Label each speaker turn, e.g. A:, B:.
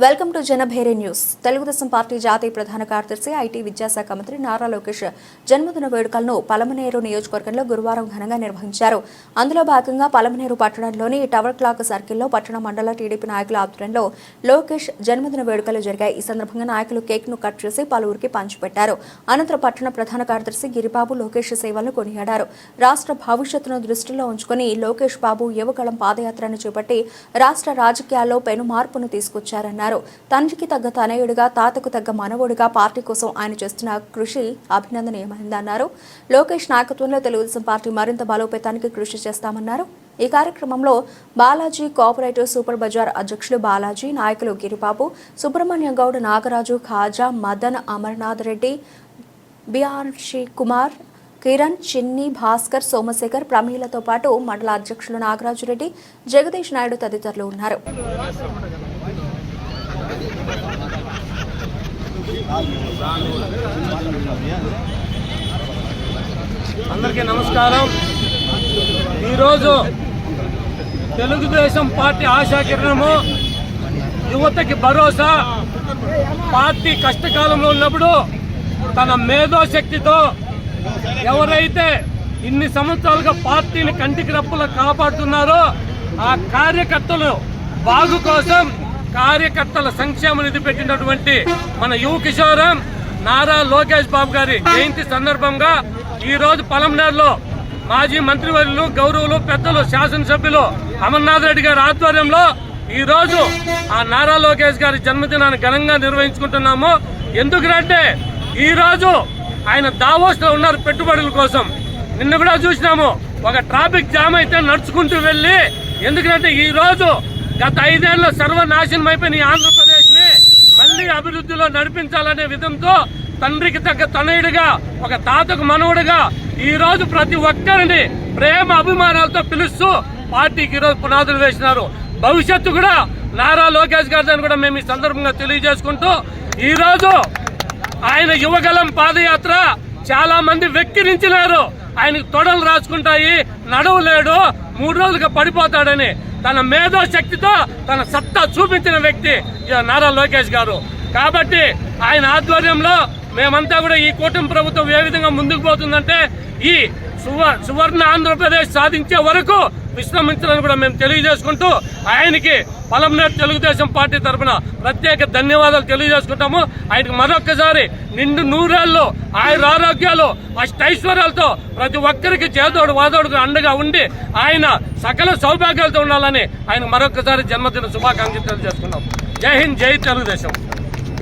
A: Welcome to Janabheri news. Telugu Desam party జాతీయ ప్రధాన కార్యదర్శి ఐటీ విద్యాశాఖ మంత్రి నారా లోకేష్ జన్మదిన వేడుకలను పలమనేరు నియోజకవర్గంలో గురువారం ఘనంగా నిర్వహించారు. అందులో భాగంగా పలమనేరు పట్టణంలోని టవర్ క్లాక్ సర్కిల్లో పట్టణ మండల టీడీపీ నాయకుల ఆధ్వర్యంలో లోకేష్ జన్మదిన వేడుకలు జరిగాయి. ఈ సందర్భంగా నాయకులు కేక్ ను కట్ చేసి పలువురికి పంచిపెట్టారు. అనంతరం పట్టణ ప్రధాన కార్యదర్శి గిరిబాబు లోకేష్ సేవలను కొనియాడారు. రాష్ట్ర భవిష్యత్తును దృష్టిలో ఉంచుకుని లోకేష్ బాబు యువగళం పాదయాత్రను చేపట్టి రాష్ట్ర రాజకీయాల్లో పెను మార్పును తీసుకొచ్చారన్నారు. తండ్రికి తగ్గ తనయుడిగా, తాతకు తగ్గ మనవడుగా పార్టీ కోసం ఆయన చేస్తున్న కృషి అభినందనీయమైందన్నారు. లోకేష్ నాయకత్వంలో తెలుగుదేశం పార్టీ మరింత బలోపేతానికి కృషి చేస్తామన్నారు. ఈ కార్యక్రమంలో బాలాజీ కోఆపరేటివ్ సూపర్ బజార్ అధ్యక్షులు బాలాజీ, నాయకులు గిరిబాబు, సుబ్రహ్మణ్యం గౌడ్, నాగరాజు, ఖాజా, మదన్, అమర్నాథ్ రెడ్డి, బిఆర్షి కుమార్, కిరణ్, చిన్ని, భాస్కర్, సోమశేఖర్, ప్రమీలతో పాటు మండల అధ్యక్షులు నాగరాజు రెడ్డి, జగదీష్ నాయుడు తదితరులు ఉన్నారు.
B: అందరికీ నమస్కారం. ఈరోజు తెలుగుదేశం పార్టీ ఆశాకిరణము, యువతకి భరోసా. పార్టీ కష్టకాలంలో ఉన్నప్పుడు తన మేధోశక్తితో ఎవరైతే ఇన్ని సంవత్సరాలుగా పార్టీని కంటికి రెప్పలా కాపాడుతున్నారో ఆ కార్యకర్తలు బాగు కోసం కార్యకర్తల సంక్షేమ నిధి పెట్టినటువంటి మన యువ కిషోరం నారా లోకేష్ బాబు గారి జయంతి సందర్భంగా ఈ రోజు పలమనేరులో మాజీ మంత్రివర్యులు, గౌరవులు, పెద్దలు, శాసనసభ్యులు అమర్నాథ్ రెడ్డి గారి ఆధ్వర్యంలో ఈ రోజు ఆ నారా లోకేష్ గారి జన్మదినాన్ని ఘనంగా నిర్వహించుకుంటున్నాము. ఎందుకంటే ఈ రోజు ఆయన దావోస్ లో ఉన్నారు పెట్టుబడుల కోసం. నిన్న కూడా చూసినాము, ఒక ట్రాఫిక్ జామ్ అయితే నడుచుకుంటూ వెళ్లి, ఎందుకంటే ఈ రోజు గత 5 ఏళ్లలో సర్వనాశనం అయిపోయిన ఈ ఆంధ్రప్రదేశ్ ని మళ్లీ అభివృద్ధిలో నడిపించాలనే విధంతో తండ్రికి తగ్గ తనయుడిగా, ఒక తాతకు మనవుడిగా ఈ రోజు ప్రతి ఒక్కరిని ప్రేమ అభిమానాలతో పిలుస్తూ పార్టీకి ఈ రోజు పునాదులు వేసినారు. భవిష్యత్తు కూడా నారా లోకేష్ గారిని కూడా మేము ఈ సందర్భంగా తెలియజేసుకుంటూ, ఈ రోజు ఆయన యువగలం పాదయాత్ర చాలా మంది వెక్కిరించినారు. ఆయనకు తొడలు రాసుకుంటాయి, నడవలేడు, 3 రోజులుగా పడిపోతాడని తన మేధో శక్తితో తన సత్తా చూపించిన వ్యక్తి నారా లోకేష్ గారు. కాబట్టి ఆయన ఆధ్వర్యంలో మేమంతా కూడా ఈ కూటమి ప్రభుత్వం ఏ విధంగా ముందుకు పోతుందంటే ఈ సువర్ణ ఆంధ్రప్రదేశ్ సాధించే వరకు విశ్రమించాలని కూడా మేము తెలియజేసుకుంటూ ఆయనకి పలమనేరు తెలుగుదేశం పార్టీ తరఫున ప్రత్యేక ధన్యవాదాలు తెలియజేసుకుంటాము. ఆయనకు మరొక్కసారి నిండు 100 ఏళ్ళు ఆరోగ్యాలు, అష్టైశ్వర్యాలతో ప్రతి ఒక్కరికి చేదోడు వాదోడుకు అండగా ఉండి ఆయన సకల సౌభాగ్యాలతో ఉండాలని ఆయన మరొక్కసారి జన్మదిన శుభాకాంక్షలు తెలియజేసుకున్నాం. జై హింద్, జై తెలుగుదేశం.